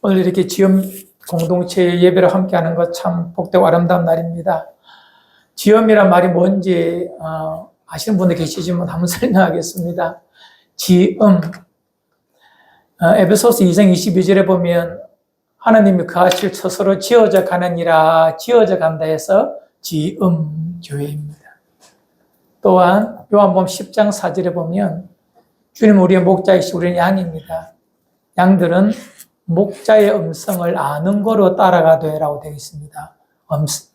오늘 이렇게 지음 공동체 예배를 함께하는 것 참 복되고 아름다운 날입니다. 지음이란 말이 뭔지 아시는 분들 계시지만 한번 설명하겠습니다. 지음, 에베소서 2장 22절에 보면 하나님이 그하실 처소로 지어져 가느니라, 지어져 간다 해서 지음 교회입니다. 또한 요한복음 10장 4절에 보면 주님 우리의 목자이시 우리는 양입니다. 양들은 목자의 음성을 아는 거로 따라가되라고 되어 있습니다.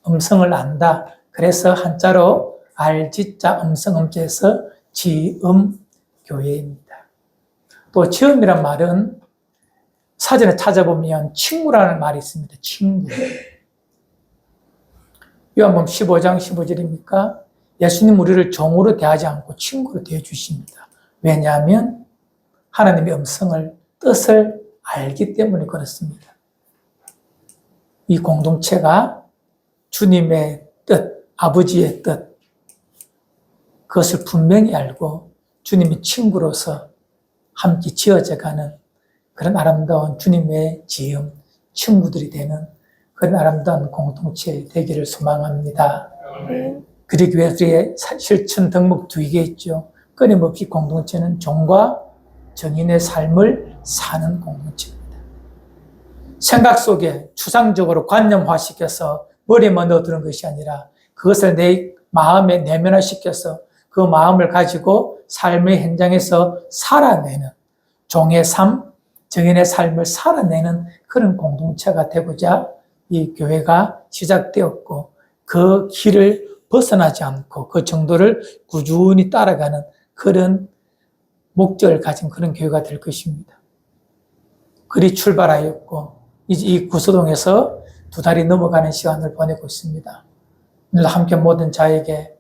음성을 안다. 그래서 한자로 알지자 음성음자에서 지음교회입니다. 또 지음이란 말은 사전에 찾아보면 친구라는 말이 있습니다. 친구. 요한복음 15장 15절입니까? 예수님 우리를 종으로 대하지 않고 친구로 대해주십니다. 왜냐하면 하나님의 음성을, 뜻을 알기 때문에 그렇습니다. 이 공동체가 주님의 뜻, 아버지의 뜻, 그것을 분명히 알고 주님의 친구로서 함께 지어져가는 그런 아름다운 주님의 지음, 친구들이 되는 그런 아름다운 공동체 되기를 소망합니다. 그러기 위해서 우리의 실천 덕목 2개 있죠. 끊임없이 공동체는 종과 정인의 삶을 사는 공동체입니다. 생각 속에 추상적으로 관념화시켜서 머리에만 넣어두는 것이 아니라 그것을 내 마음에 내면화시켜서 그 마음을 가지고 삶의 현장에서 살아내는 종의 삶, 정인의 삶을 살아내는 그런 공동체가 되고자 이 교회가 시작되었고 그 길을 벗어나지 않고 그 정도를 꾸준히 따라가는 그런 목적을 가진 그런 교회가 될 것입니다. 그리 출발하였고 이제 이 구서동에서 2달이 넘어가는 시간을 보내고 있습니다. 오늘 함께 모든 자에게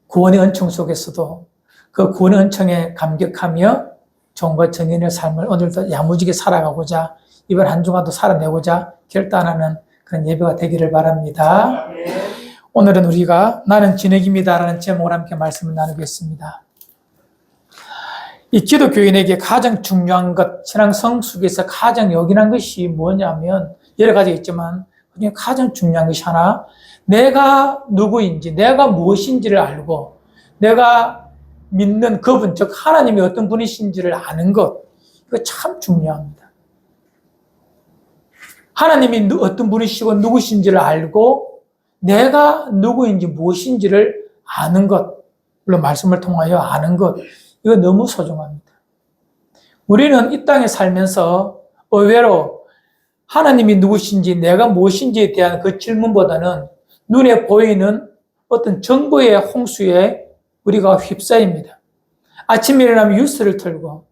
구원의 은총 속에서도 그 구원의 은총에 감격하며 종과 정인의 삶을 오늘도 야무지게 살아가고자 이번 한 주간도 살아내고자 결단하는 그런 예배가 되기를 바랍니다. 오늘은 우리가 나는 진흙입니다라는 제목으로 함께 말씀을 나누겠습니다. 이 기독교인에게 가장 중요한 것, 신앙 성숙에서 가장 요긴한 것이 뭐냐면 여러 가지 있지만 그중에 가장 중요한 것이 하나, 내가 누구인지, 내가 무엇인지를 알고 내가 믿는 그분, 즉 하나님이 어떤 분이신지를 아는 것, 이거 참 중요합니다. 하나님이 어떤 분이시고 누구신지를 알고 내가 누구인지 무엇인지를 아는 것, 물론 말씀을 통하여 아는 것, 이거 너무 소중합니다. 우리는 이 땅에 살면서 의외로 하나님이 누구신지 내가 무엇인지에 대한 그 질문보다는 눈에 보이는 어떤 정보의 홍수에 우리가 휩싸입니다. 아침에 일어나면 뉴스를 틀고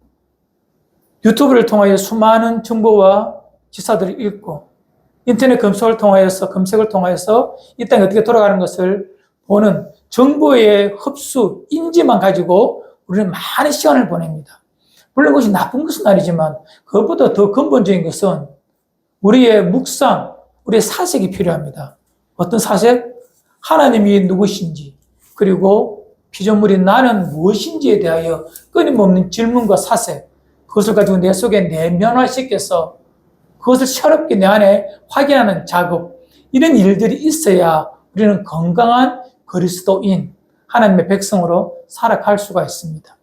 유튜브를 통하여 수많은 정보와 기사들을 읽고 인터넷 검색을 통하여서 이 땅이 어떻게 돌아가는 것을 보는 정보의 흡수, 인지만 가지고 우리는 많은 시간을 보냅니다. 물론 그것이 나쁜 것은 아니지만 그것보다 더 근본적인 것은 우리의 묵상, 우리의 사색이 필요합니다. 어떤 사색? 하나님이 누구신지, 그리고 피조물인 나는 무엇인지에 대하여 끊임없는 질문과 사색, 그것을 가지고 내 속에 내면화시켜서 그것을 새롭게 내 안에 확인하는 작업, 이런 일들이 있어야 우리는 건강한 그리스도인, 하나님의 백성으로 살아갈 수가 있습니다.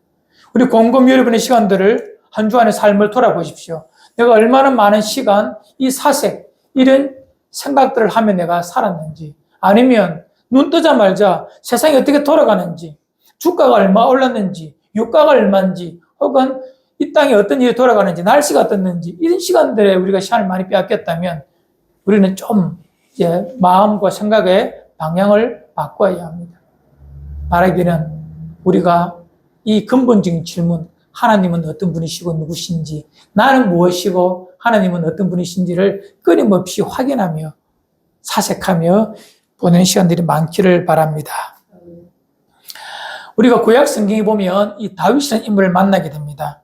우리 곰곰이 여러분의 시간들을 한 주간의 삶을 돌아보십시오. 내가 얼마나 많은 시간, 이 사색, 이런 생각들을 하며 내가 살았는지, 아니면 눈 뜨자마자 세상이 어떻게 돌아가는지, 주가가 얼마 올랐는지, 유가가 얼마인지, 혹은 이 땅에 어떤 일이 돌아가는지, 날씨가 어떻는지, 이런 시간들에 우리가 시간을 많이 빼앗겼다면 우리는 좀 이제 마음과 생각의 방향을 바꿔야 합니다. 말하기는 우리가 이 근본적인 질문, 하나님은 어떤 분이시고 누구신지, 나는 무엇이고 하나님은 어떤 분이신지를 끊임없이 확인하며 사색하며 보내는 시간들이 많기를 바랍니다. 우리가 구약 성경에 보면 이 다윗이라는 인물을 만나게 됩니다.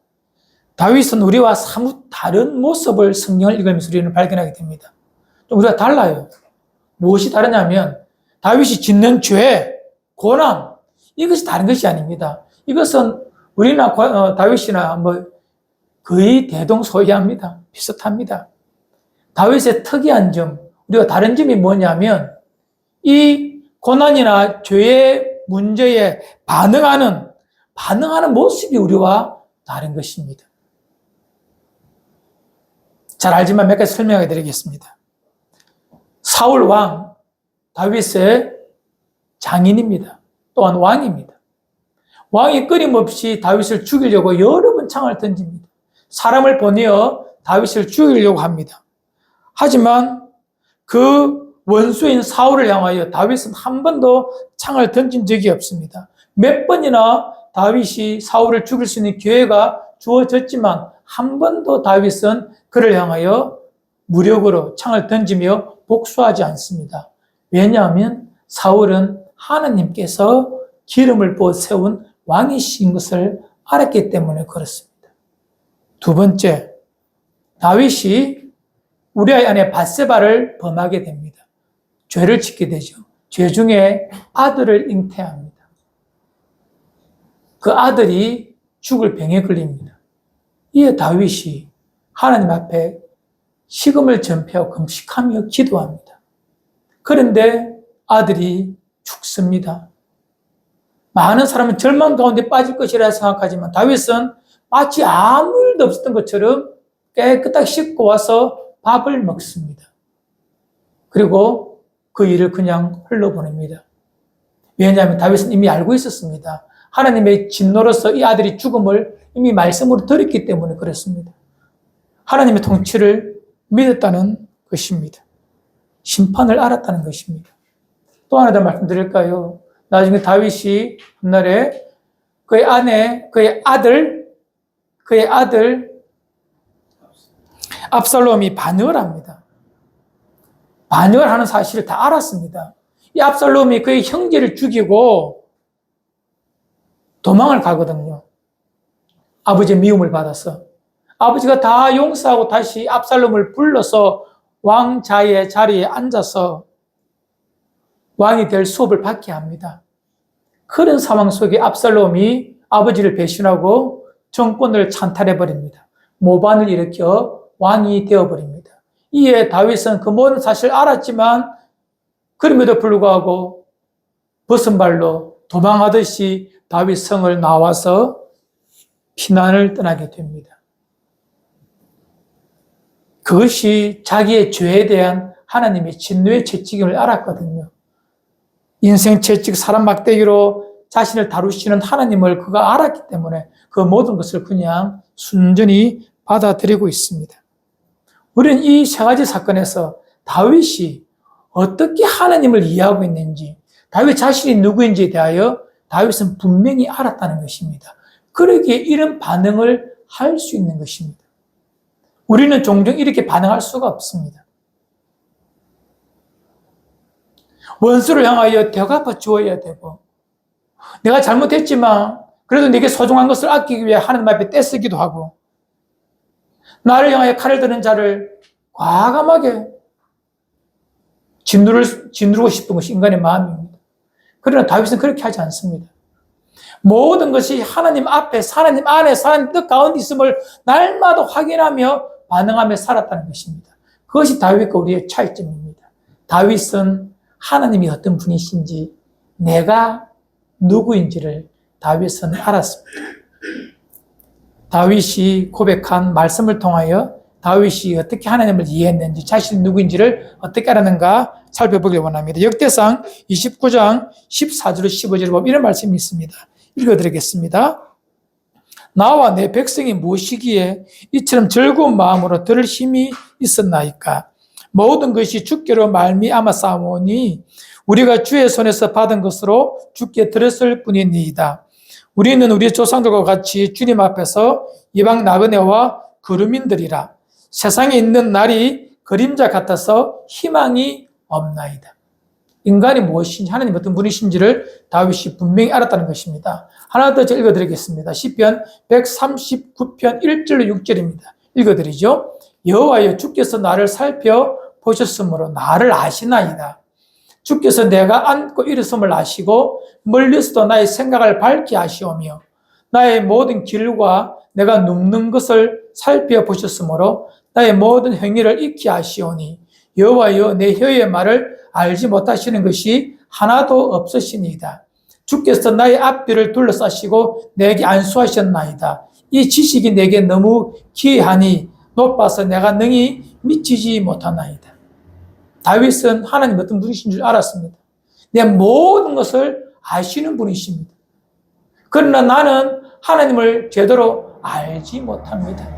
다윗은 우리와 사뭇 다른 모습을 성경을 읽으면서 우리는 발견하게 됩니다. 좀 우리가 달라요. 무엇이 다르냐면 다윗이 짓는 죄, 고난, 이것이 다른 것이 아닙니다. 이것은 우리나 다윗이나 거의 대동소이합니다. 비슷합니다. 다윗의 특이한 점, 우리가 다른 점이 뭐냐면 이 고난이나 죄의 문제에 반응하는 모습이 우리와 다른 것입니다. 잘 알지만 몇 가지 설명해 드리겠습니다. 사울 왕, 다윗의 장인입니다. 또한 왕입니다. 왕이 끊임없이 다윗을 죽이려고 여러 번 창을 던집니다. 사람을 보내어 다윗을 죽이려고 합니다. 하지만 그 원수인 사울을 향하여 다윗은 한 번도 창을 던진 적이 없습니다. 몇 번이나 다윗이 사울을 죽일 수 있는 기회가 주어졌지만 한 번도 다윗은 그를 향하여 무력으로 창을 던지며 복수하지 않습니다. 왜냐하면 사울은 하나님께서 기름을 부어 세운 왕이신 것을 알았기 때문에 그렇습니다. 두 번째, 다윗이 우리아의 아내 밧세바를 범하게 됩니다. 죄를 짓게 되죠. 죄 중에 아들을 잉태합니다. 그 아들이 죽을 병에 걸립니다. 이에 다윗이 하나님 앞에 식음을 전폐하고 금식하며 기도합니다. 그런데 아들이 죽습니다. 많은 사람은 절망 가운데 빠질 것이라 생각하지만 다윗은 마치 아무 일도 없었던 것처럼 깨끗하게 씻고 와서 밥을 먹습니다. 그리고 그 일을 그냥 흘러보냅니다. 왜냐하면 다윗은 이미 알고 있었습니다. 하나님의 진노로서 이 아들이 죽음을 이미 말씀으로 들었기 때문에 그렇습니다. 하나님의 통치를 믿었다는 것입니다. 심판을 알았다는 것입니다. 또 하나 더 말씀드릴까요? 나중에 다윗이 훗날에 그의 아들 압살롬이 반역을 합니다. 반역을 하는 사실을 다 알았습니다. 이 압살롬이 그의 형제를 죽이고 도망을 가거든요. 아버지의 미움을 받아서. 아버지가 다 용서하고 다시 압살롬을 불러서 왕자의 자리에 앉아서 왕이 될 수업을 받게 합니다. 그런 상황 속에 압살롬이 아버지를 배신하고 정권을 찬탈해버립니다. 모반을 일으켜 왕이 되어버립니다. 이에 다윗은 그 모든 사실을 알았지만 그럼에도 불구하고 벗은 발로 도망하듯이 다윗 성을 나와서 피난을 떠나게 됩니다. 그것이 자기의 죄에 대한 하나님의 진노의 채찍임을 알았거든요. 인생 채찍, 사람 막대기로 자신을 다루시는 하나님을 그가 알았기 때문에 그 모든 것을 그냥 순전히 받아들이고 있습니다. 우리는 이 세 가지 사건에서 다윗이 어떻게 하나님을 이해하고 있는지, 다윗 자신이 누구인지에 대하여 다윗은 분명히 알았다는 것입니다. 그러기에 이런 반응을 할 수 있는 것입니다. 우리는 종종 이렇게 반응할 수가 없습니다. 원수를 향하여 대갚아 주어야 되고, 내가 잘못했지만 그래도 내게 소중한 것을 아끼기 위해 하나님 앞에 떼쓰기도 하고, 나를 향하여 칼을 드는 자를 과감하게 짓누르고 싶은 것이 인간의 마음입니다. 그러나 다윗은 그렇게 하지 않습니다. 모든 것이 하나님 앞에, 하나님 안에, 하나님 뜻 가운데 있음을 날마다 확인하며 반응하며 살았다는 것입니다. 그것이 다윗과 우리의 차이점입니다. 다윗은 하나님이 어떤 분이신지, 내가 누구인지를 다윗은 알았습니다. 다윗이 고백한 말씀을 통하여 다윗이 어떻게 하나님을 이해했는지, 자신이 누구인지를 어떻게 알았는가 살펴보길 원합니다. 역대상 29장 14절 15절에 보면 이런 말씀이 있습니다. 읽어드리겠습니다. 나와 내 백성이 무엇이기에 이처럼 즐거운 마음으로 들을 힘이 있었나이까? 모든 것이 주께로 말미암아 싸우니 우리가 주의 손에서 받은 것으로 주께 들었을 뿐이니이다. 우리는 우리 조상들과 같이 주님 앞에서 이방 나그네와 거류민들이라. 세상에 있는 날이 그림자 같아서 희망이 없나이다. 인간이 무엇인지, 하나님 어떤 분이신지를 다윗이 분명히 알았다는 것입니다. 하나 더 읽어드리겠습니다. 시편 139편 1절로 6절입니다. 읽어드리죠. 여호와여, 주께서 나를 살펴보셨으므로 나를 아시나이다. 주께서 내가 앉고 일어섬을 아시고 멀리서도 나의 생각을 밝게 아시오며 나의 모든 길과 내가 눕는 것을 살펴보셨으므로 나의 모든 행위를 익히 아시오니 여호와여, 내 혀의 말을 알지 못하시는 것이 하나도 없으시니이다. 주께서 나의 앞뒤를 둘러싸시고 내게 안수하셨나이다. 이 지식이 내게 너무 기이하니 높아서 내가 능히 미치지 못하나이다. 다윗은 하나님 어떤 분이신 줄 알았습니다. 내 모든 것을 아시는 분이십니다. 그러나 나는 하나님을 제대로 알지 못합니다.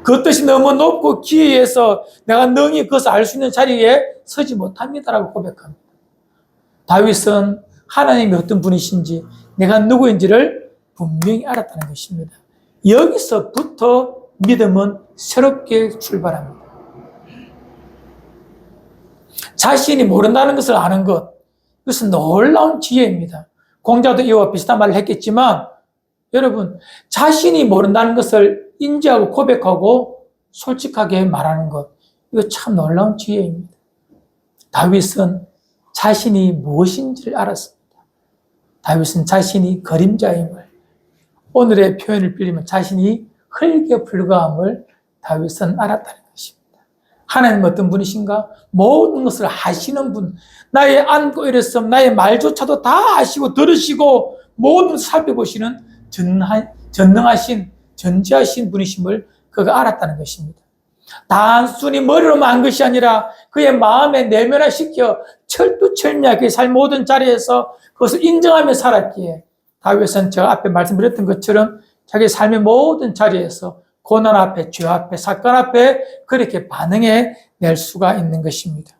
그 뜻이 너무 높고 기이해서 내가 능히 그것을 알 수 있는 자리에 서지 못합니다라고 고백합니다. 다윗은 하나님이 어떤 분이신지, 내가 누구인지를 분명히 알았다는 것입니다. 여기서부터 믿음은 새롭게 출발합니다. 자신이 모른다는 것을 아는 것, 이것은 놀라운 지혜입니다. 공자도 이와 비슷한 말을 했겠지만 여러분, 자신이 모른다는 것을 인지하고 고백하고 솔직하게 말하는 것, 이거 참 놀라운 지혜입니다. 다윗은 자신이 무엇인지를 알았습니다. 다윗은 자신이 그림자임을, 오늘의 표현을 빌리면 자신이 흙에 불과함을 다윗은 알았다는 것입니다. 하나님 어떤 분이신가? 모든 것을 아시는 분, 나의 앉고 일어섬, 나의 말조차도 다 아시고 들으시고 모든 것을 살펴보시는 전능하신, 전지하신 분이심을 그가 알았다는 것입니다. 단순히 머리로만 한 것이 아니라 그의 마음에 내면화시켜 철두철미하게 그의 삶 모든 자리에서 그것을 인정하며 살았기에 다윗은 제가 앞에 말씀드렸던 것처럼 자기 삶의 모든 자리에서 고난 앞에, 죄 앞에, 사건 앞에 그렇게 반응해 낼 수가 있는 것입니다.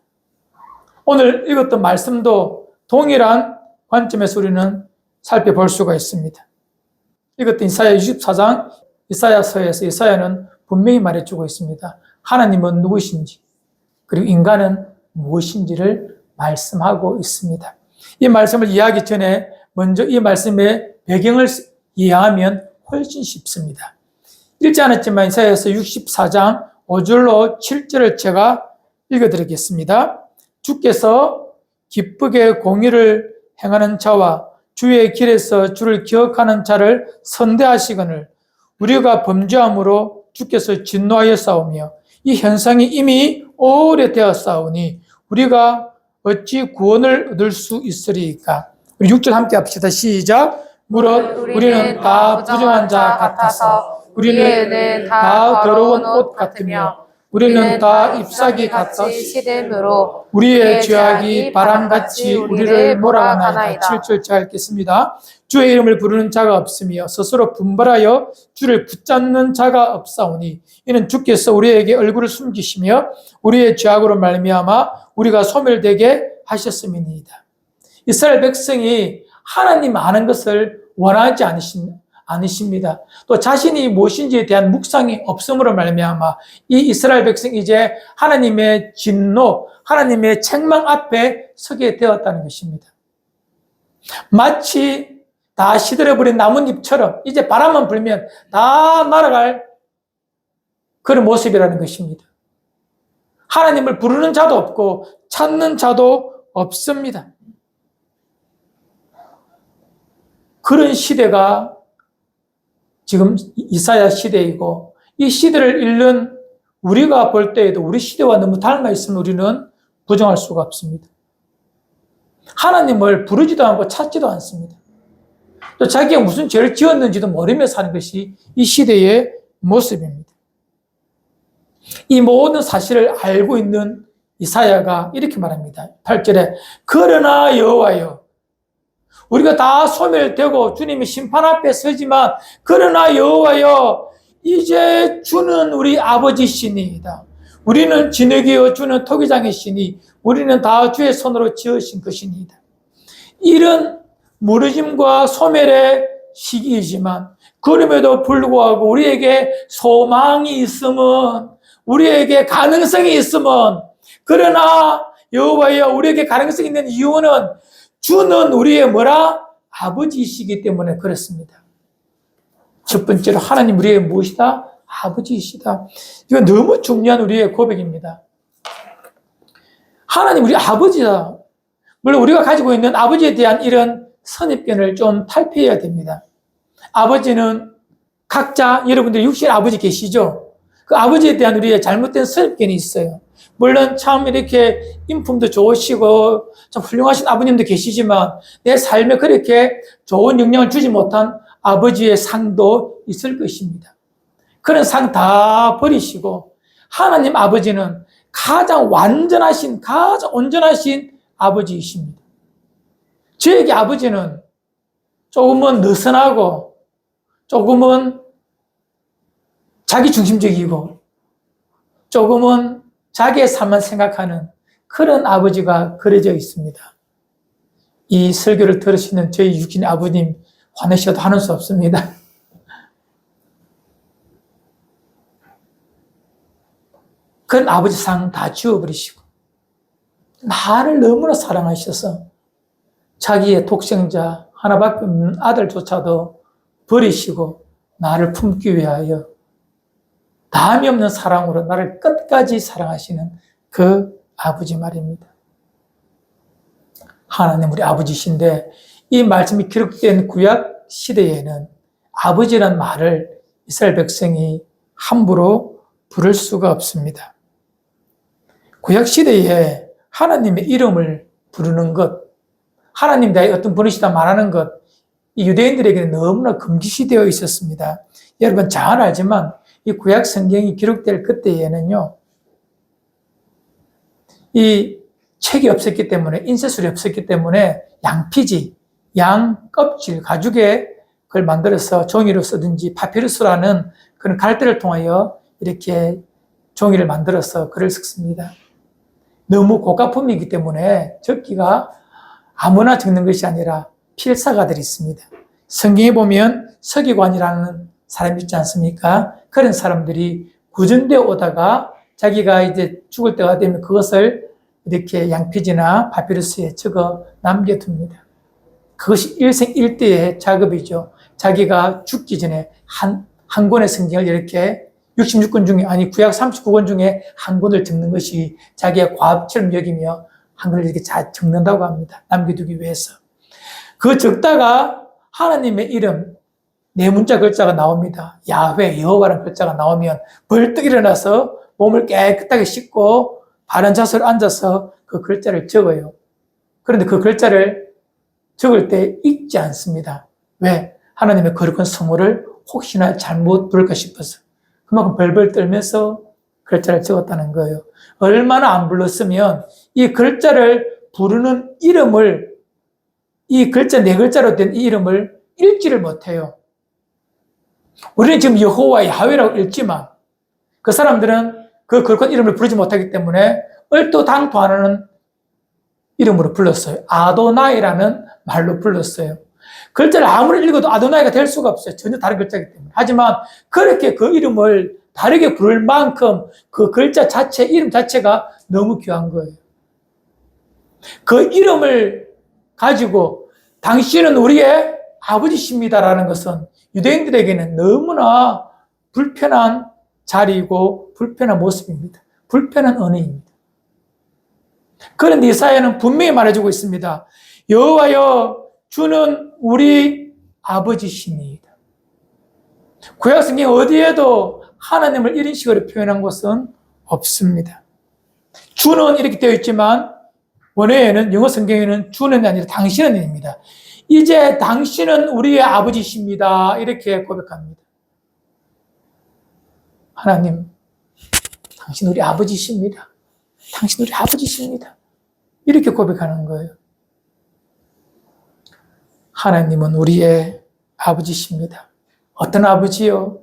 오늘 읽었던 말씀도 동일한 관점에서 우리는 살펴볼 수가 있습니다. 읽었던 이사야 64장 이사야서에서 이사야는 분명히 말해주고 있습니다. 하나님은 누구신지, 그리고 인간은 무엇인지를 말씀하고 있습니다. 이 말씀을 이해하기 전에 먼저 이 말씀의 배경을 이해하면 훨씬 쉽습니다. 읽지 않았지만 이사야서 64장 5절로 7절을 제가 읽어드리겠습니다. 주께서 기쁘게 공의를 행하는 자와 주의 길에서 주를 기억하는 자를 선대하시거늘 우리가 범죄함으로 주께서 진노하여 싸우며 이 현상이 이미 오래되었사오니 우리가 어찌 구원을 얻을 수 있으리이까. 우리 6절 함께 합시다. 시작. 무릇 우리는 다 부정한 자 같아서 우리는 다 더러운 옷 같으며 우리는 다 잎사귀 같아 시됨으로 우리의 죄악이 바람같이 우리를 몰아가나이다. 7절 제가 읽겠습니다. 주의 이름을 부르는 자가 없으며 스스로 분발하여 주를 붙잡는 자가 없사오니 이는 주께서 우리에게 얼굴을 숨기시며 우리의 죄악으로 말미암아 우리가 소멸되게 하셨음이니이다. 이스라엘 백성이 하나님 아는 것을 원하지 않으십니다. 또 자신이 무엇인지에 대한 묵상이 없음으로 말미암아 이 이스라엘 백성이 이제 하나님의 진노, 하나님의 책망 앞에 서게 되었다는 것입니다. 마치 다 시들어버린 나뭇잎처럼 이제 바람만 불면 다 날아갈 그런 모습이라는 것입니다. 하나님을 부르는 자도 없고 찾는 자도 없습니다. 그런 시대가 지금 이사야 시대이고 이 시대를 읽는 우리가 볼 때에도 우리 시대와 너무 닮아 있으면 우리는 부정할 수가 없습니다. 하나님을 부르지도 않고 찾지도 않습니다. 또 자기가 무슨 죄를 지었는지도 모르며 사는 것이 이 시대의 모습입니다. 이 모든 사실을 알고 있는 이사야가 이렇게 말합니다. 8절에 그러나 여호와여, 우리가 다 소멸되고 주님의 심판 앞에 서지만 그러나 여호와여, 이제 주는 우리 아버지시니이다. 우리는 진흙이요 주는 토기장이시니 우리는 다 주의 손으로 지으신 것이니이다. 이런 무너짐과 소멸의 시기이지만 그럼에도 불구하고 우리에게 소망이 있으면, 우리에게 가능성이 있으면, 그러나 여호와여 우리에게 가능성이 있는 이유는 주는 우리의 뭐라? 아버지이시기 때문에 그렇습니다. 첫 번째로 하나님 우리의 무엇이다? 아버지이시다. 이건 너무 중요한 우리의 고백입니다. 하나님 우리 아버지다. 물론 우리가 가지고 있는 아버지에 대한 이런 선입견을 좀 탈피해야 됩니다. 아버지는 각자 여러분들 육신 아버지 계시죠? 그 아버지에 대한 우리의 잘못된 선입견이 있어요. 물론 참 이렇게 인품도 좋으시고 참 훌륭하신 아버님도 계시지만 내 삶에 그렇게 좋은 영향을 주지 못한 아버지의 상도 있을 것입니다. 그런 상 다 버리시고 하나님 아버지는 가장 완전하신, 가장 온전하신 아버지이십니다. 저에게 아버지는 조금은 느슨하고 조금은 자기중심적이고 조금은 자기의 삶만 생각하는 그런 아버지가 그려져 있습니다. 이 설교를 들으시는 저희 육신의 아버님 화내셔도 하는 수 없습니다. 그런 아버지 상 다 지워버리시고 나를 너무나 사랑하셔서 자기의 독생자 하나밖에 없는 아들조차도 버리시고 나를 품기 위하여 다함이 없는 사랑으로 나를 끝까지 사랑하시는 그 아버지 말입니다. 하나님 우리 아버지신데 이 말씀이 기록된 구약 시대에는 아버지란 말을 이스라엘 백성이 함부로 부를 수가 없습니다. 구약 시대에 하나님의 이름을 부르는 것, 하나님 나의 어떤 분이시다 말하는 것, 이 유대인들에게는 너무나 금기시되어 있었습니다. 여러분 잘 알지만 이 구약 성경이 기록될 그때에는요, 이 책이 없었기 때문에, 인쇄술이 없었기 때문에 양피지, 양 껍질, 가죽에 그걸 만들어서 종이로 쓰든지 파피루스라는 그런 갈대를 통하여 이렇게 종이를 만들어서 글을 섞습니다. 너무 고가품이기 때문에 적기가 아무나 적는 것이 아니라 필사가들이 있습니다. 성경에 보면 서기관이라는 사람이 있지 않습니까? 그런 사람들이 구전되어 오다가 자기가 이제 죽을 때가 되면 그것을 이렇게 양피지나 파피루스에 적어 남겨둡니다. 그것이 일생일대의 작업이죠. 자기가 죽기 전에 한 권의 성경을 이렇게 66권 중에, 아니 구약 39권 중에 한 권을 적는 것이 자기의 과업처럼 여기며 한 권을 이렇게 잘 적는다고 합니다. 남겨두기 위해서. 그 적다가 하나님의 이름, 네 문자 글자가 나옵니다. 야훼, 여호와라는 글자가 나오면 벌떡 일어나서 몸을 깨끗하게 씻고 바른 자세로 앉아서 그 글자를 적어요. 그런데 그 글자를 적을 때 읽지 않습니다. 왜? 하나님의 거룩한 성호를 혹시나 잘못 부를까 싶어서. 그만큼 벌벌 떨면서 글자를 적었다는 거예요. 얼마나 안 불렀으면 이 글자를 부르는 이름을, 이 글자 네 글자로 된 이 이름을 읽지를 못해요. 우리는 지금 여호와 야훼라고 읽지만 그 사람들은 그 거룩한 이름을 부르지 못하기 때문에 얼토당토하는 이름으로 불렀어요. 아도나이라는 말로 불렀어요. 글자를 아무리 읽어도 아도나이가 될 수가 없어요. 전혀 다른 글자이기 때문에. 하지만 그렇게 그 이름을 다르게 부를 만큼 그 글자 자체, 이름 자체가 너무 귀한 거예요. 그 이름을 가지고 당신은 우리의 아버지십니다라는 것은 유대인들에게는 너무나 불편한 자리이고 불편한 모습입니다. 불편한 언어입니다. 그런데 이사야는 분명히 말해주고 있습니다. 여호와여 주는 우리 아버지십니다. 구약 성경 어디에도 하나님을 이런 식으로 표현한 것은 없습니다. 주는 이렇게 되어 있지만 원어에는, 영어 성경에는 주는 아니라 당신은입니다. 이제 당신은 우리의 아버지십니다. 이렇게 고백합니다. 하나님, 당신 우리 아버지십니다. 당신 우리 아버지십니다. 이렇게 고백하는 거예요. 하나님은 우리의 아버지십니다. 어떤 아버지요?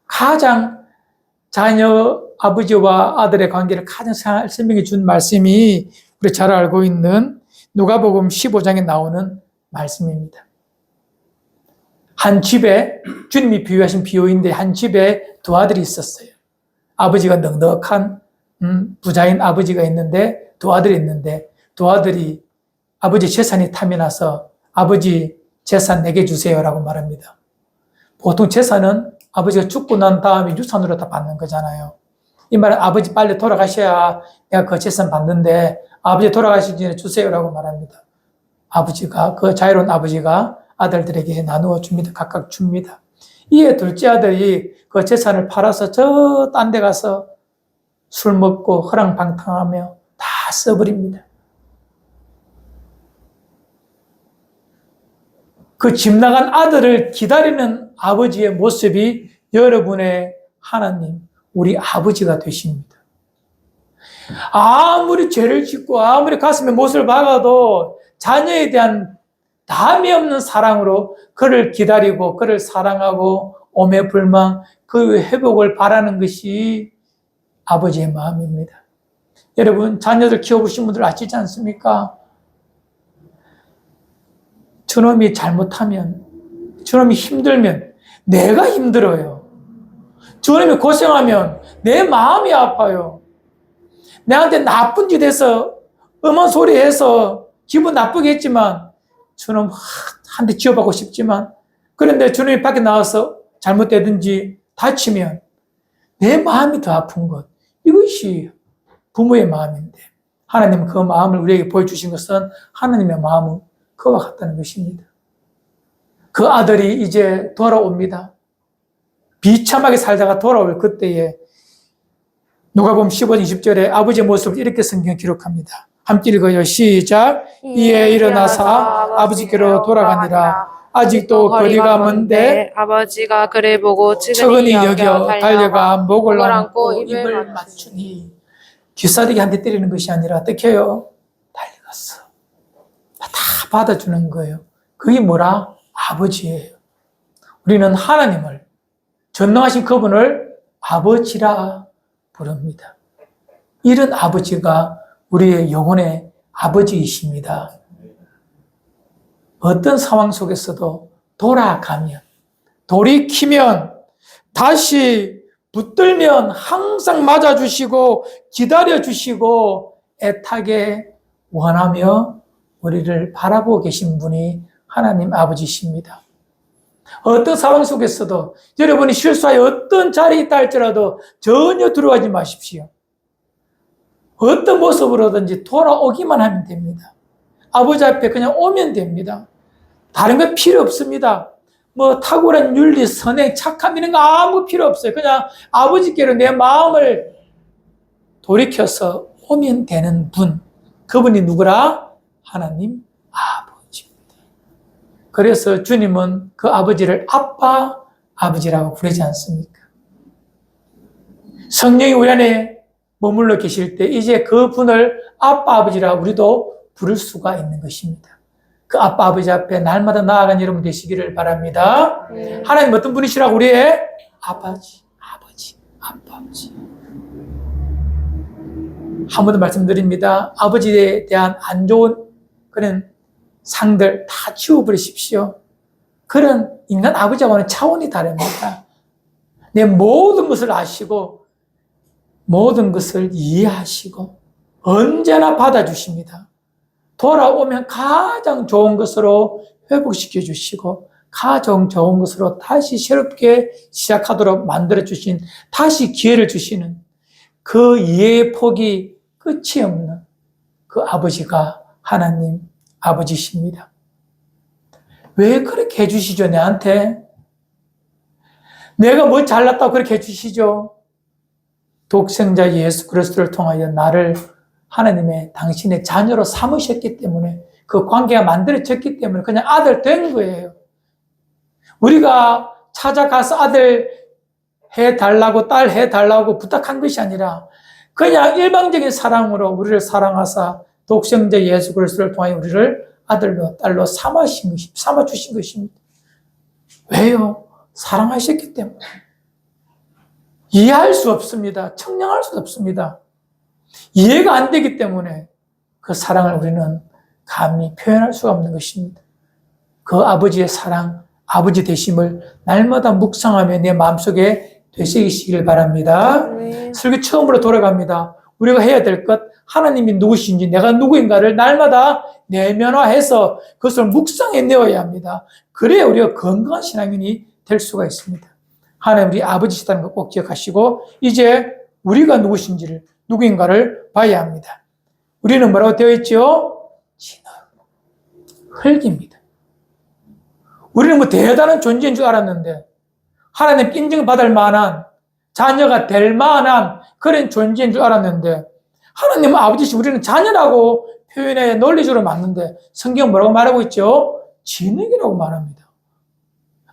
가장 자녀 아버지와 아들의 관계를 가장 설명해 준 말씀이 우리 잘 알고 있는 누가복음 15장에 나오는 말씀입니다. 한 집에, 주님이 비유하신 비유인데 한 집에 두 아들이 있었어요. 아버지가 넉넉한 부자인 아버지가 있는데 두 아들이 있는데 두 아들이 아버지 재산이 탐이 나서 아버지 재산 내게 주세요라고 말합니다. 보통 재산은 아버지가 죽고 난 다음에 유산으로 다 받는 거잖아요. 이 말은 아버지 빨리 돌아가셔야 내가 그 재산 받는데 아버지 돌아가시기 전에 주세요라고 말합니다. 아버지가, 그 자유로운 아버지가 아들들에게 나누어 줍니다. 각각 줍니다. 이에 둘째 아들이 그 재산을 팔아서 저 딴 데 가서 술 먹고 허랑방탕하며 다 써버립니다. 그 집 나간 아들을 기다리는 아버지의 모습이 여러분의 하나님, 우리 아버지가 되십니다. 아무리 죄를 짓고 아무리 가슴에 못을 박아도 자녀에 대한 담이 없는 사랑으로 그를 기다리고 그를 사랑하고 오매불망 그 회복을 바라는 것이 아버지의 마음입니다. 여러분, 자녀들 키워보신 분들 아시지 않습니까? 저놈이 잘못하면, 저놈이 힘들면 내가 힘들어요. 저놈이 고생하면 내 마음이 아파요. 내한테 나쁜 짓 해서 엄한 소리 해서 기분 나쁘게 했지만 저놈 한 대 지어받고 싶지만, 그런데 저놈이 밖에 나와서 잘못되든지 다치면 내 마음이 더 아픈 것, 이것이 부모의 마음인데 하나님은 그 마음을 우리에게 보여주신 것은 하나님의 마음은 그와 같다는 것입니다. 그 아들이 이제 돌아옵니다. 비참하게 살다가 돌아올 그때에 누가복음 15장 20절에 아버지의 모습을 이렇게 성경 기록합니다. 함께 읽어요. 시작. 이에 일어나사 아버지께로 돌아가니라. 아직도 거리가 먼데 아버지가 그를 보고 측은히 여겨 달려가 목을 안고 입을 맞추니. 귀싸대기 한 대 때리는 것이 아니라 어떻게 해요? 달려갔어. 다 받아주는 거예요. 그게 뭐라? 아버지예요. 우리는 하나님을, 전능하신 그분을 아버지라 부릅니다. 이런 아버지가 우리의 영혼의 아버지이십니다. 어떤 상황 속에서도 돌아가면, 돌이키면, 다시 붙들면 항상 맞아주시고 기다려주시고 애타게 원하며 우리를 바라보고 계신 분이 하나님 아버지십니다. 어떤 상황 속에서도 여러분이 실수하여 어떤 자리에 있다 할지라도 전혀 두려워하지 마십시오. 어떤 모습으로든지 돌아오기만 하면 됩니다. 아버지 앞에 그냥 오면 됩니다. 다른 거 필요 없습니다. 뭐 탁월한 윤리, 선행, 착함 이런 거 아무 필요 없어요. 그냥 아버지께로 내 마음을 돌이켜서 오면 되는 분. 그분이 누구라? 하나님 아버지입니다. 그래서 주님은 그 아버지를 아빠, 아버지라고 부르지 않습니까? 성령이 우리 안에 머물러 계실 때 이제 그 분을 아빠, 아버지라 우리도 부를 수가 있는 것입니다. 그 아빠, 아버지 앞에 날마다 나아가는 여러분 되시기를 바랍니다. 하나님 어떤 분이시라고? 우리의 아버지, 아빠, 아버지. 한 번 더 말씀드립니다. 아버지에 대한 안 좋은 그런 상들 다 치워버리십시오. 그런 인간 아버지하고는 차원이 다릅니다. 내 모든 것을 아시고 모든 것을 이해하시고 언제나 받아주십니다. 돌아오면 가장 좋은 것으로 회복시켜 주시고 가장 좋은 것으로 다시 새롭게 시작하도록 만들어 주신, 다시 기회를 주시는 그 이해의 폭이 끝이 없는 그 아버지가 하나님 아버지십니다. 왜 그렇게 해주시죠, 내한테? 내가 뭐 잘났다고 그렇게 해주시죠? 독생자 예수 그리스도를 통하여 나를 하나님의 당신의 자녀로 삼으셨기 때문에, 그 관계가 만들어졌기 때문에 그냥 아들 된 거예요. 우리가 찾아가서 아들 해달라고 딸 해달라고 부탁한 것이 아니라 그냥 일방적인 사랑으로 우리를 사랑하사 독생자 예수 그리스도를 통하여 우리를 아들로 딸로 삼아주신 것입니다. 왜요? 사랑하셨기 때문에. 이해할 수 없습니다. 청량할 수 없습니다. 이해가 안 되기 때문에 그 사랑을 우리는 감히 표현할 수가 없는 것입니다. 그 아버지의 사랑, 아버지 되심을 날마다 묵상하며 내 마음속에 되새기시길 바랍니다. 설교 처음으로 돌아갑니다. 우리가 해야 될 것, 하나님이 누구신지 내가 누구인가를 날마다 내면화해서 그것을 묵상해내어야 합니다. 그래야 우리가 건강한 신앙인이 될 수가 있습니다. 하나님 우리 아버지시다는 걸 꼭 기억하시고 이제 우리가 누구인가를 봐야 합니다. 우리는 뭐라고 되어 있죠? 진흙, 흙입니다. 우리는 뭐 대단한 존재인 줄 알았는데 하나님 인정받을 만한 자녀가 될 만한 그런 존재인 줄 알았는데 하나님은 아버지시 우리는 자녀라고 표현해 논리적으로 맞는데 성경은 뭐라고 말하고 있죠? 진흙이라고 말합니다.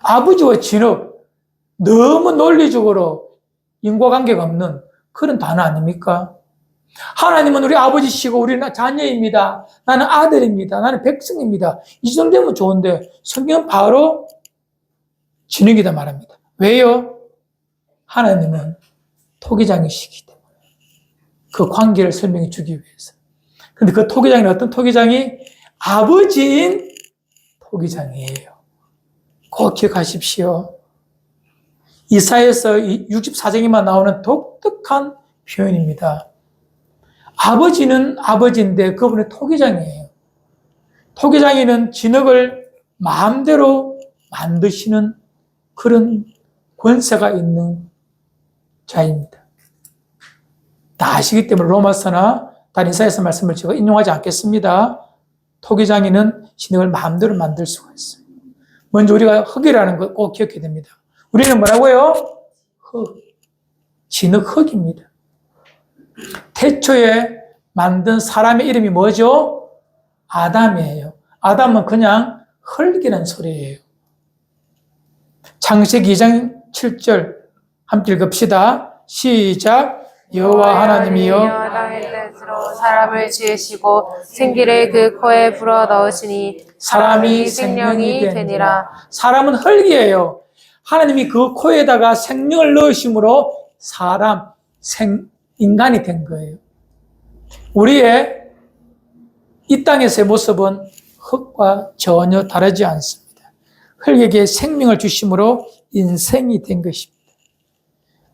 아버지와 진흙, 너무 논리적으로 인과관계가 없는 그런 단어 아닙니까? 하나님은 우리 아버지시고 우리는 자녀입니다. 나는 아들입니다. 나는 백성입니다. 이 정도면 좋은데 성경은 바로 진흙이다 말합니다. 왜요? 하나님은 토기장이시기 때문에 그 관계를 설명해 주기 위해서. 그런데 그 토기장이 어떤 토기장이? 아버지인 토기장이에요. 꼭 기억하십시오. 이사야서 64장에만 나오는 독특한 표현입니다. 아버지는 아버지인데 그분은 토기장이에요. 토기장이는 진흙을 마음대로 만드시는 그런 권세가 있는 자입니다. 다 아시기 때문에 로마서나 다른 이사야서 말씀을 제가 인용하지 않겠습니다. 토기장이는 진흙을 마음대로 만들 수가 있어요. 먼저 우리가 흙이라는 걸 꼭 기억해야 됩니다. 우리는 뭐라고요? 흙. 진흙 흙입니다. 태초에 만든 사람의 이름이 뭐죠? 아담이에요. 아담은 그냥 흙이라는 소리예요. 창세기 2장 7절 함께 읽읍시다. 시작. 여호와 하나님이여 땅의 뜻으로 사람을 지으시고 생기를 그 코에 불어 넣으시니 사람이 생명이 되니라. 사람은 흙이에요. 하나님이 그 코에다가 생명을 넣으심으로 인간이 된 거예요. 우리의 이 땅에서의 모습은 흙과 전혀 다르지 않습니다. 흙에게 생명을 주심으로 인생이 된 것입니다.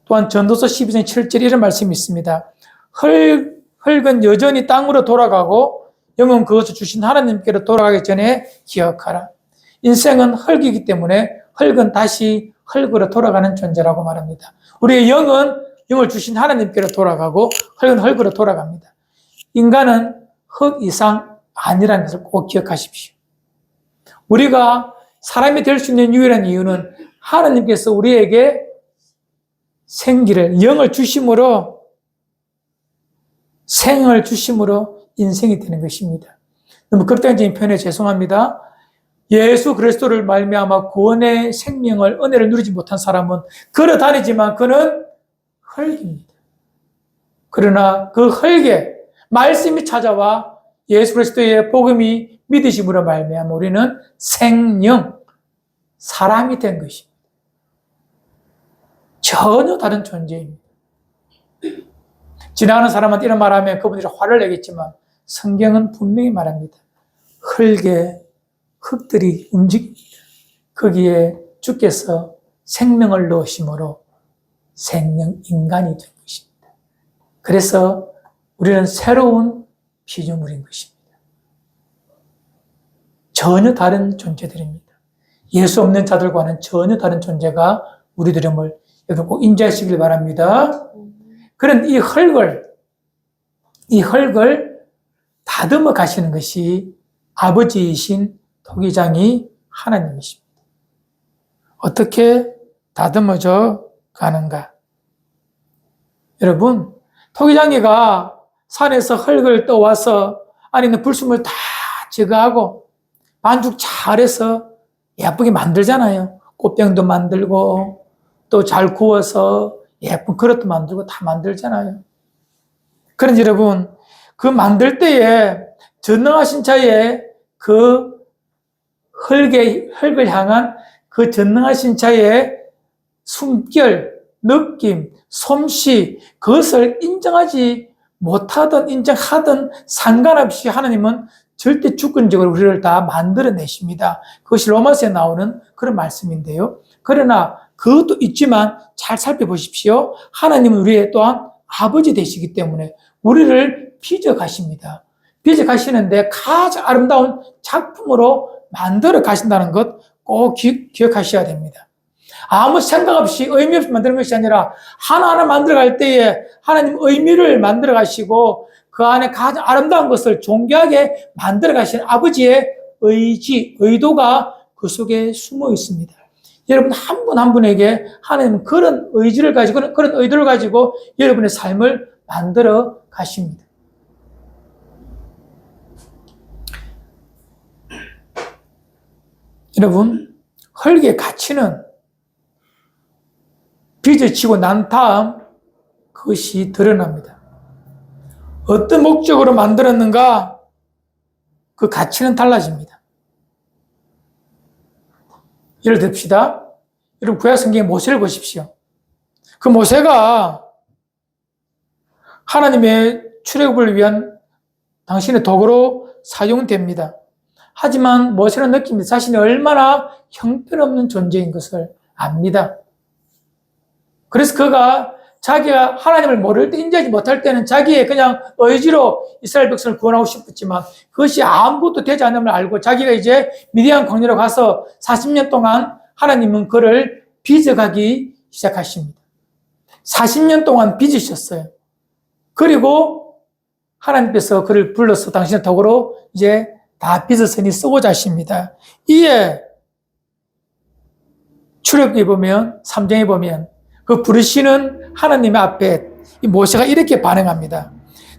또한 전도서 12장 7절 이런 말씀이 있습니다. 흙은 여전히 땅으로 돌아가고 영은 그것을 주신 하나님께로 돌아가기 전에 기억하라. 인생은 흙이기 때문에 흙은 다시 흙으로 돌아가는 존재라고 말합니다. 우리의 영은 영을 주신 하나님께로 돌아가고 흙은 흙으로 돌아갑니다. 인간은 흙 이상 아니라는 것을 꼭 기억하십시오. 우리가 사람이 될 수 있는 유일한 이유는 하나님께서 우리에게 생기를, 영을 주심으로, 생을 주심으로 인생이 되는 것입니다. 너무 극단적인 표현에 죄송합니다. 예수 그리스도를 말미암아 구원의 생명을, 은혜를 누리지 못한 사람은 걸어 다니지만 그는 흙입니다. 그러나 그 흙에 말씀이 찾아와 예수 그리스도의 복음이 믿으심으로 말미암아 우리는 생명, 사람이 된 것입니다. 전혀 다른 존재입니다. 지나가는 사람한테 이런 말하면 그분들이 화를 내겠지만 성경은 분명히 말합니다. 흙에 흙들이 움직입니다. 거기에 주께서 생명을 넣으심으로 생명 인간이 된 것입니다. 그래서 우리는 새로운 피조물인 것입니다. 전혀 다른 존재들입니다. 예수 없는 자들과는 전혀 다른 존재가 우리들임을 여러분 꼭 인지하시길 바랍니다. 그런 이 흙을 다듬어 가시는 것이 아버지이신 토기장이 하나님이십니다. 어떻게 다듬어져 가는가? 여러분, 토기장이가 산에서 흙을 떠와서 안에 있는 불순물 다 제거하고 반죽 잘해서 예쁘게 만들잖아요. 꽃병도 만들고 또 잘 구워서 예쁜 그릇도 만들고 다 만들잖아요. 그런데 여러분, 그 만들 때에 전능하신 자의 그 흙을 향한 그 전능하신 자의 숨결, 느낌, 솜씨, 그것을 인정하지 못하든 인정하든 상관없이 하나님은 절대 주권적으로 우리를 다 만들어내십니다. 그것이 로마서에 나오는 그런 말씀인데요. 그러나 그것도 있지만 잘 살펴보십시오. 하나님은 우리의 또한 아버지 되시기 때문에 우리를 빚어가십니다. 빚어가시는데 가장 아름다운 작품으로 만들어 가신다는 것 꼭 기억하셔야 됩니다. 아무 생각 없이 의미 없이 만드는 것이 아니라 하나하나 만들어갈 때에 하나님 의미를 만들어 가시고 그 안에 가장 아름다운 것을 존귀하게 만들어 가시는 아버지의 의지, 의도가 그 속에 숨어 있습니다. 여러분 한 분 한 분에게 하나님은 그런 의지를 가지고 그런 의도를 가지고 여러분의 삶을 만들어 가십니다. 여러분 흙의 가치는 빚을 지고 난 다음 그것이 드러납니다. 어떤 목적으로 만들었는가 그 가치는 달라집니다. 예를 듭시다. 여러분 구약 성경의 모세를 보십시오. 그 모세가 하나님의 출애굽을 위한 당신의 도구로 사용됩니다. 하지만 모세는 느낍니다. 자신이 얼마나 형편없는 존재인 것을 압니다. 그래서 그가 자기가 하나님을 모를 때, 인지하지 못할 때는 자기의 그냥 의지로 이스라엘 백성을 구원하고 싶었지만 그것이 아무것도 되지 않음을 알고 자기가 이제 미디안 광야로 가서 40년 동안 하나님은 그를 빚어가기 시작하십니다. 40년 동안 빚으셨어요. 그리고 하나님께서 그를 불러서 당신의 도구로 이제 다 빚었으니 쓰고자 하십니다. 이에 출애굽에 보면 3장에 보면 그 부르시는 하나님의 앞에 이 모세가 이렇게 반응합니다.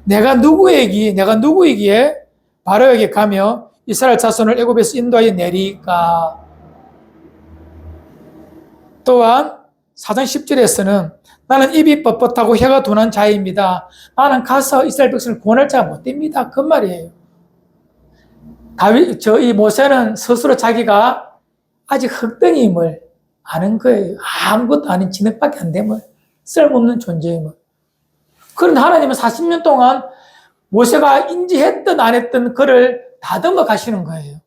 내가 누구이기에 바로에게 가며 이스라엘 자손을 애굽에서 인도하여 내리까. 또한 4장 10절에서는 나는 입이 뻣뻣하고 혀가 둔한 자입니다. 나는 가서 이스라엘 백성을 구원할 자가 못 됩니다. 그 말이에요. 이 모세는 스스로 자기가 아직 흙덩이임을 아는 거예요. 아무것도 아닌 진흙밖에 안 됨을, 쓸모없는 존재임을. 그런데 하나님은 40년 동안 모세가 인지했든 안 했든 그를 다듬어 가시는 거예요.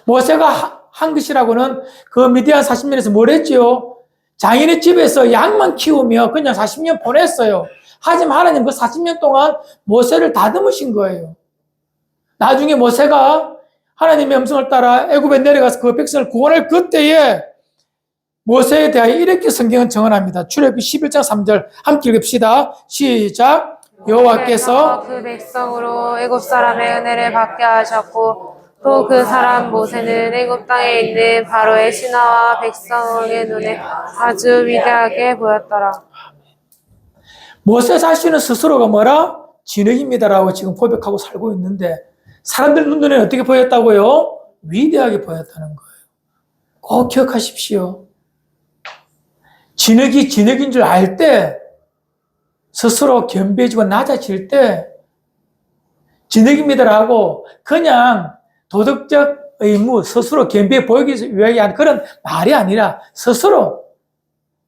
모세가 한 것이라고는 그 미디안 40년에서 뭘 했지요? 장인의 집에서 양만 키우며 그냥 40년 보냈어요. 하지만 하나님 그 40년 동안 모세를 다듬으신 거예요. 나중에 모세가 하나님의 음성을 따라 애굽에 내려가서 그 백성을 구원할 그때에 모세에 대하여 이렇게 성경은 정언합니다. 출애굽기 11장 3절 함께 읽읍시다. 시작. 여호와께서 그 백성으로 애굽 사람의 은혜를 받게 하셨고 또 그 사람 모세는 애굽 땅에 있는 바로의 신하와 백성의 눈에 아주 위대하게 보였더라. 모세 자신은 스스로가 뭐라? 진흙입니다라고 지금 고백하고 살고 있는데 사람들 눈에 어떻게 보였다고요? 위대하게 보였다는 거예요. 꼭 기억하십시오. 진흙이 진흙인 줄 알 때, 스스로 겸비해지고 낮아질 때, 진흙입니다라고 그냥 도덕적 의무, 스스로 겸비해 보이기 위한 그런 말이 아니라 스스로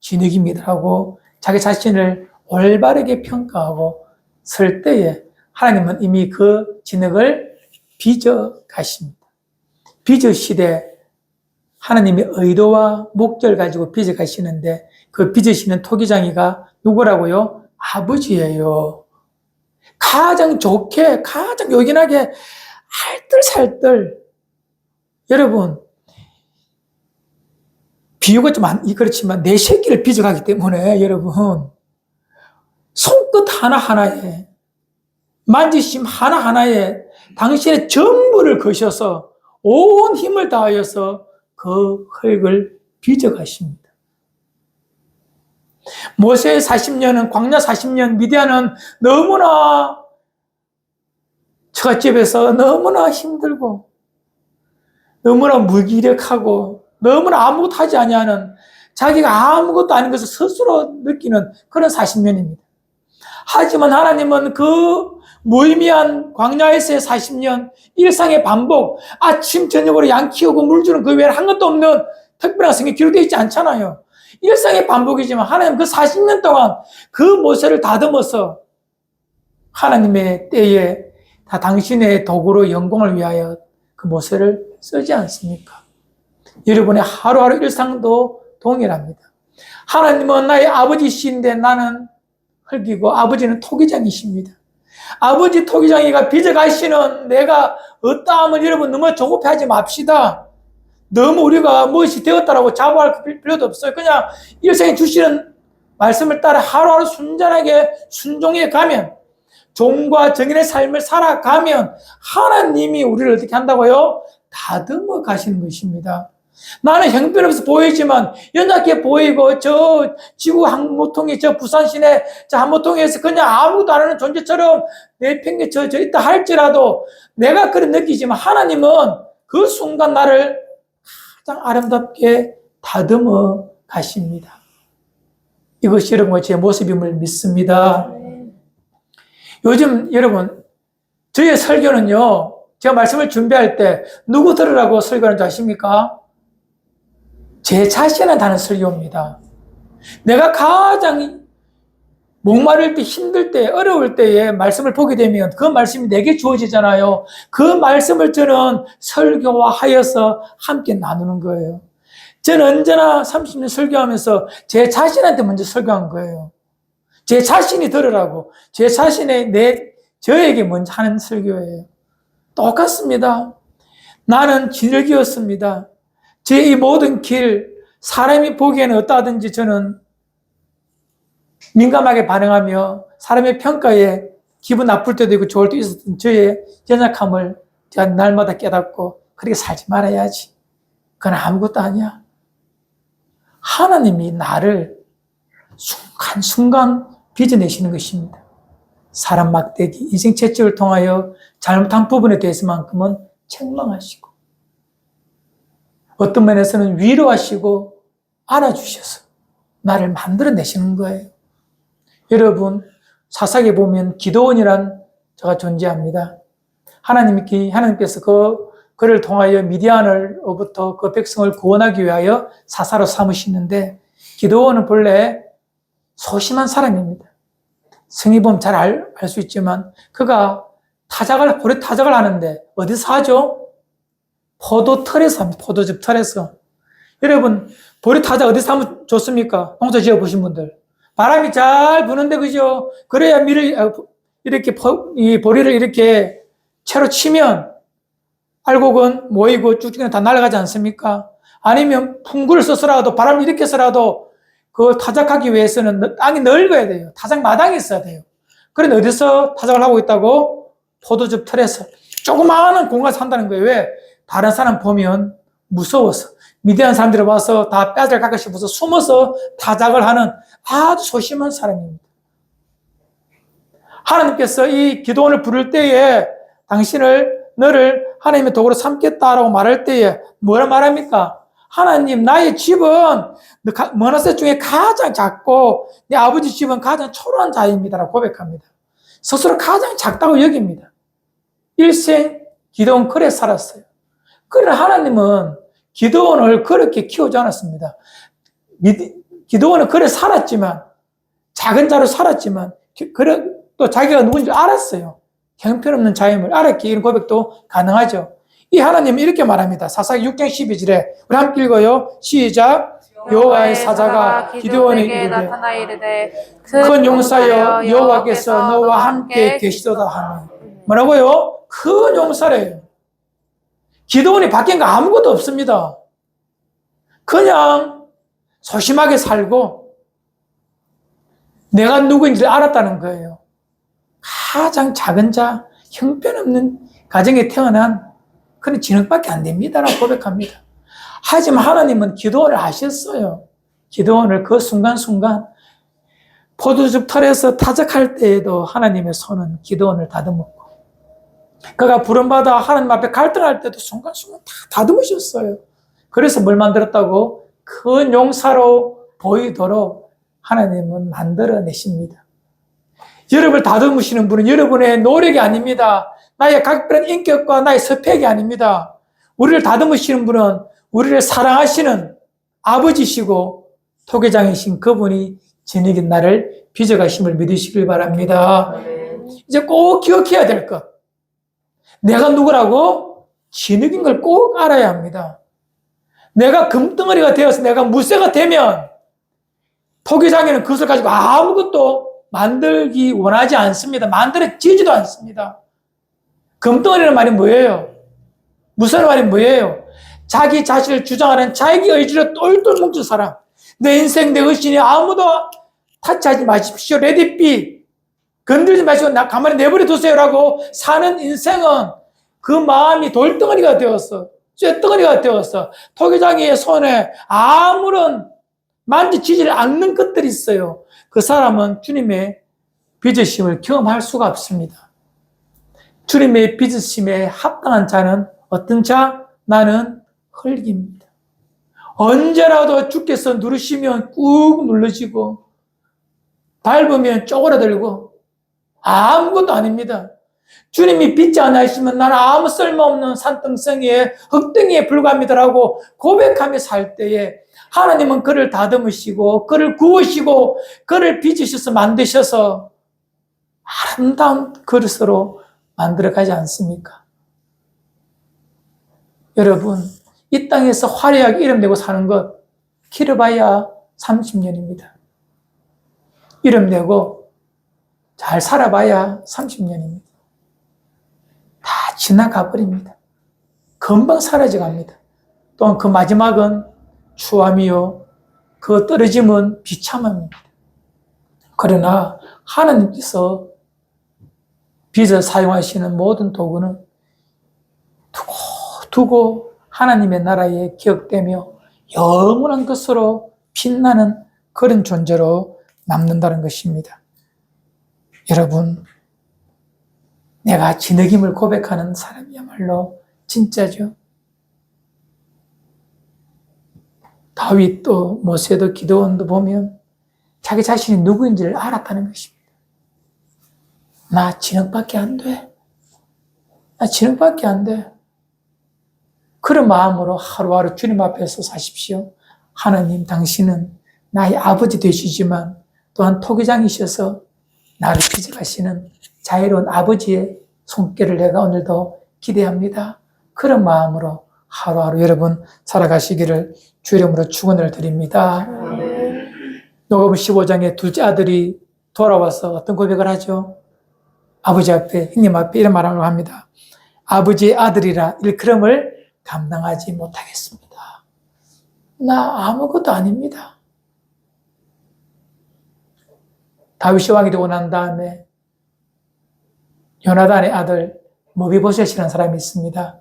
진흙입니다라고 자기 자신을 올바르게 평가하고 설 때에 하나님은 이미 그 진흙을 빚어 가십니다. 빚으시되 하나님의 의도와 목적을 가지고 빚어 가시는데 그 빚으시는 토기장이가 누구라고요? 아버지예요. 가장 좋게, 가장 요긴하게 알뜰살뜰. 여러분, 비유가 좀 그렇지만 내 새끼를 빚어 가기 때문에 여러분 손끝 하나하나에 만지심 하나하나에 당신의 전부를 거셔서 온 힘을 다하여서 그 흙을 빚어 가십니다. 모세의 40년은 광야 40년, 미디안은 너무나 처갓집에서 너무나 힘들고 너무나 무기력하고 너무나 아무것도 하지 아니하는 자기가 아무것도 아닌 것을 스스로 느끼는 그런 40년입니다. 하지만 하나님은 그 무의미한 광야에서의 40년, 일상의 반복, 아침, 저녁으로 양 키우고 물 주는 그 외에는 한 것도 없는 특별한 성경이 기록되어 있지 않잖아요. 일상의 반복이지만 하나님 그 40년 동안 그 모세를 다듬어서 하나님의 때에 다 당신의 도구로 영광을 위하여 그 모세를 쓰지 않습니까? 여러분의 하루하루 일상도 동일합니다. 하나님은 나의 아버지이신데 나는 흙이고 아버지는 토기장이십니다. 아버지 토기장이가 빚어가시는 내가 어떠함을 여러분 너무 조급해하지 맙시다. 너무 우리가 무엇이 되었다라고 자부할 필요도 없어요. 그냥 일생에 주시는 말씀을 따라 하루하루 순전하게 순종해 가면, 종과 정인의 삶을 살아가면 하나님이 우리를 어떻게 한다고요? 다듬어 가시는 것입니다. 나는 형편없어 보이지만 연약해 보이고 저 지구 항모통이 저 부산 시내 저 항모통에서 그냥 아무것도 안 하는 존재처럼 내 평균 저 있다 할지라도 내가 그런 느끼지만 하나님은 그 순간 나를 가장 아름답게 다듬어 가십니다. 이것이 여러분 제 모습임을 믿습니다. 요즘 여러분 저의 설교는요, 제가 말씀을 준비할 때 누구 들으라고 설교하는 줄 아십니까? 제 자신한테 하는 설교입니다. 내가 가장 목마를 때, 힘들 때, 어려울 때에 말씀을 보게 되면 그 말씀이 내게 주어지잖아요. 그 말씀을 저는 설교와 하여서 함께 나누는 거예요. 저는 언제나 30년 설교하면서 제 자신한테 먼저 설교한 거예요. 제 자신이 들으라고. 제 자신의 저에게 먼저 하는 설교예요. 똑같습니다. 나는 진흙이었습니다. 제 이 모든 길, 사람이 보기에는 어떠하든지 저는 민감하게 반응하며 사람의 평가에 기분 나쁠 때도 있고 좋을 때도 있었던 저의 연약함을 제가 날마다 깨닫고 그렇게 살지 말아야지. 그건 아무것도 아니야. 하나님이 나를 순간순간 빚어내시는 것입니다. 사람 막대기, 인생 채찍을 통하여 잘못한 부분에 대해서만큼은 책망하시고 어떤 면에서는 위로하시고 안아주셔서 나를 만들어내시는 거예요. 여러분, 사사기에 보면 기드온이란 자가 존재합니다. 하나님께서 그를 통하여 미디안으로부터 그 백성을 구원하기 위하여 사사로 삼으시는데 기드온은 본래 소심한 사람입니다. 성의 보면 잘 알 수 있지만 그가 고래 타작을 하는데 어디서 하죠? 포도털에서 합니다. 포도즙 털에서. 여러분, 보리 타작 어디서 하면 좋습니까? 농사 지어 보신 분들. 바람이 잘 부는데, 그죠? 그래야 이렇게, 이 보리를 이렇게 채로 치면 알곡은 모이고 쭉쭉 다 날아가지 않습니까? 아니면 풍구를 써서라도, 바람을 일으켜서라도 그 타작하기 위해서는 땅이 넓어야 돼요. 타작 마당이 있어야 돼요. 그런데 어디서 타작을 하고 있다고? 포도즙 털에서. 조그마한 공간에서 한다는 거예요. 왜? 다른 사람 보면 무서워서. 미디안 사람들이 와서 다 뺏어갈까 싶어서 숨어서 타작을 하는 아주 소심한 사람입니다. 하나님께서 이 기도원을 부를 때에 너를 하나님의 도구로 삼겠다라고 말할 때에 뭐라 말합니까? 하나님, 나의 집은 머나세 중에 가장 작고 내 아버지 집은 가장 초라한 자입니다라고 고백합니다. 스스로 가장 작다고 여깁니다. 일생 기도원 그래 살았어요. 그러나 하나님은 기드온을 그렇게 키우지 않았습니다. 기드온은 그래 살았지만, 작은 자로 살았지만, 또 자기가 누군지 알았어요. 형편없는 자임을 알았기에 이런 고백도 가능하죠. 이 하나님은 이렇게 말합니다. 사사기 6장 12절에 우리 함께 읽어요. 시작. 여호와의 사자가 기드온에게 나타나 이르되 큰 용사여 여호와께서 너와 함께 계시도다 하며. 뭐라고요? 큰 용사래요. 기드온이 바뀐 거 아무것도 없습니다. 그냥 소심하게 살고 내가 누구인지를 알았다는 거예요. 가장 작은 자, 형편없는 가정에 태어난 그런 진흙밖에 안 됩니다라고 고백합니다. 하지만 하나님은 기드온을 아셨어요. 기드온을 그 순간순간 포도즙 털에서 타작할 때에도 하나님의 손은 기드온을 다듬었고 그가 부름받아 하나님 앞에 갈등할 때도 순간순간 다 다듬으셨어요. 그래서 뭘 만들었다고? 큰 용사로 보이도록 하나님은 만들어내십니다. 여러분을 다듬으시는 분은 여러분의 노력이 아닙니다. 나의 각별한 인격과 나의 스펙이 아닙니다. 우리를 다듬으시는 분은 우리를 사랑하시는 아버지시고 토계장이신 그분이 저녁인 나를 빚어가심을 믿으시길 바랍니다. 이제 꼭 기억해야 될 것. 내가 누구라고? 진흙인 걸 꼭 알아야 합니다. 내가 금덩어리가 되어서 내가 무쇠가 되면 토기장에는 그것을 가지고 아무것도 만들기 원하지 않습니다. 만들어지지도 않습니다. 금덩어리라는 말이 뭐예요? 무쇠라는 말이 뭐예요? 자기 자신을 주장하는 자기 의지로 똘똘 뭉친 사람. 내 인생, 내 의신이 아무도 타치하지 마십시오. Let it be. 건들지 마시고 나 가만히 내버려 두세요라고 사는 인생은 그 마음이 돌덩어리가 되었어. 쇳덩어리가 되었어. 토기장이의 손에 아무런 만지지를 않는 것들이 있어요. 그 사람은 주님의 빚으심을 경험할 수가 없습니다. 주님의 빚으심에 합당한 자는 어떤 자? 나는 흙입니다. 언제라도 주께서 누르시면 꾹 눌러지고 밟으면 쪼그라들고 아무것도 아닙니다. 주님이 빚지 않으시면 나는 아무 쓸모없는 산등성이에 흙덩이에 불과합니다라고 고백하며 살 때에 하나님은 그를 다듬으시고 그를 구우시고 그를 빚으셔서 만드셔서 아름다운 그릇으로 만들어가지 않습니까? 여러분, 이 땅에서 화려하게 이름 내고 사는 것 길어봐야 30년입니다. 이름 내고 잘 살아봐야 30년입니다. 다 지나가 버립니다. 금방 사라져 갑니다. 또한 그 마지막은 추함이요, 그 떨어짐은 비참함입니다. 그러나 하나님께서 빚을 사용하시는 모든 도구는 두고 하나님의 나라에 기억되며 영원한 것으로 빛나는 그런 존재로 남는다는 것입니다. 여러분, 내가 진흙임을 고백하는 사람이야말로 진짜죠. 다윗도 모세도 기도원도 보면 자기 자신이 누구인지를 알았다는 것입니다. 나 진흙밖에 안 돼. 나 진흙밖에 안 돼. 그런 마음으로 하루하루 주님 앞에서 사십시오. 하나님, 당신은 나의 아버지 되시지만 또한 토기장이셔서 나를 빚어가시는 자유로운 아버지의 손길을 내가 오늘도 기대합니다. 그런 마음으로 하루하루 여러분 살아가시기를 주 이름으로 축원을 드립니다. 누가복음 15장에 둘째 아들이 돌아와서 어떤 고백을 하죠? 아버지 앞에, 형님 앞에 이런 말을 합니다. 아버지의 아들이라 일컬음을 감당하지 못하겠습니다. 나 아무것도 아닙니다. 다윗이 왕이 되고 난 다음에 요나단의 아들 머비보셋이라는 사람이 있습니다.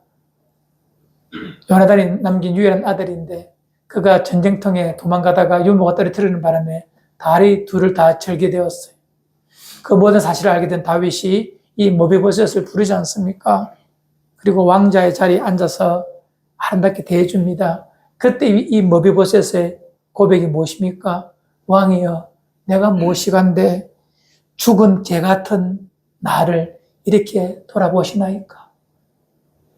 요나단이 남긴 유일한 아들인데 그가 전쟁통에 도망가다가 유모가 떨어뜨리는 바람에 다리 둘을 다 절게 되었어요. 그 모든 사실을 알게 된 다윗이 이 머비보셋을 부르지 않습니까? 그리고 왕자의 자리에 앉아서 아름답게 대해줍니다. 그때 이 머비보셋의 고백이 무엇입니까? 왕이여, 내가 무엇이간데 죽은 개 같은 나를 이렇게 돌아보시나이까?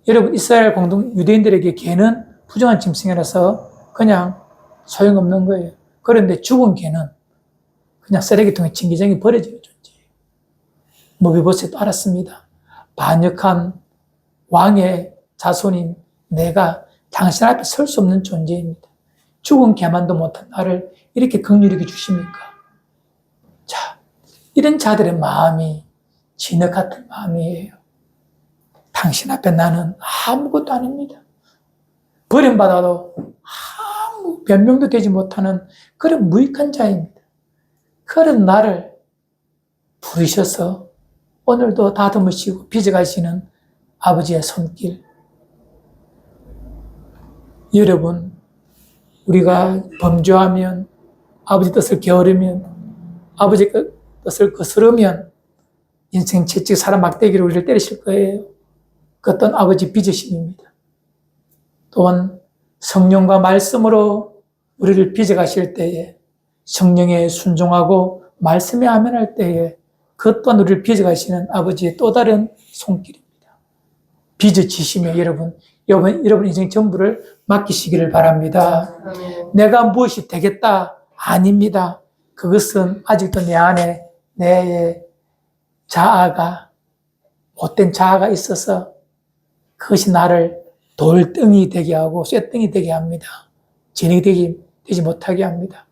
여러분, 이스라엘 공동 유대인들에게 개는 부정한 짐승이라서 그냥 소용없는 거예요. 그런데 죽은 개는 그냥 쓰레기통에 징기징기 버려지는 존재예요. 머비보셋도 알았습니다. 반역한 왕의 자손인 내가 당신 앞에 설 수 없는 존재입니다. 죽은 개만도 못한 나를 이렇게 긍휼히 주십니까? 자, 이런 자들의 마음이 진흙 같은 마음이에요. 당신 앞에 나는 아무것도 아닙니다. 버림받아도 아무 변명도 되지 못하는 그런 무익한 자입니다. 그런 나를 부르셔서 오늘도 다듬으시고 빚어가시는 아버지의 손길. 여러분, 우리가 범죄하면, 아버지 뜻을 게으르면, 아버지 뜻을 거스르면 인생 채찍 사람 막대기로 우리를 때리실 거예요. 그 어떤 아버지 빚으심입니다. 또한 성령과 말씀으로 우리를 빚어가실 때에 성령에 순종하고 말씀에 아멘할 때에 그 또한 우리를 빚어가시는 아버지의 또 다른 손길입니다. 빚어지시며 여러분 인생 전부를 맡기시기를 바랍니다. 내가 무엇이 되겠다? 아닙니다. 그것은 아직도 내 안에 내의 자아가, 못된 자아가 있어서 그것이 나를 돌덩이 되게 하고 쇠덩이 되게 합니다. 진흙이 되지 못하게 합니다.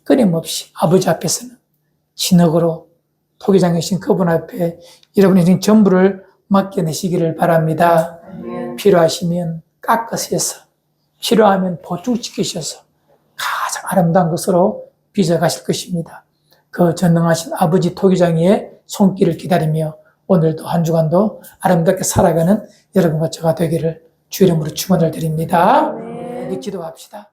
끊임없이 아버지 앞에서는 진흙으로 토기장이신 그분 앞에 여러분의 인생 전부를 맡겨내시기를 바랍니다. 필요하시면 깎아서 해서, 필요하면 보충시키셔서 가장 아름다운 것으로 빚어가실 것입니다. 그 전능하신 아버지 토기장이의 손길을 기다리며 오늘도 한 주간도 아름답게 살아가는 여러분과 저가 되기를 주 이름으로 축원을 드립니다. 네. 우리 기도합시다.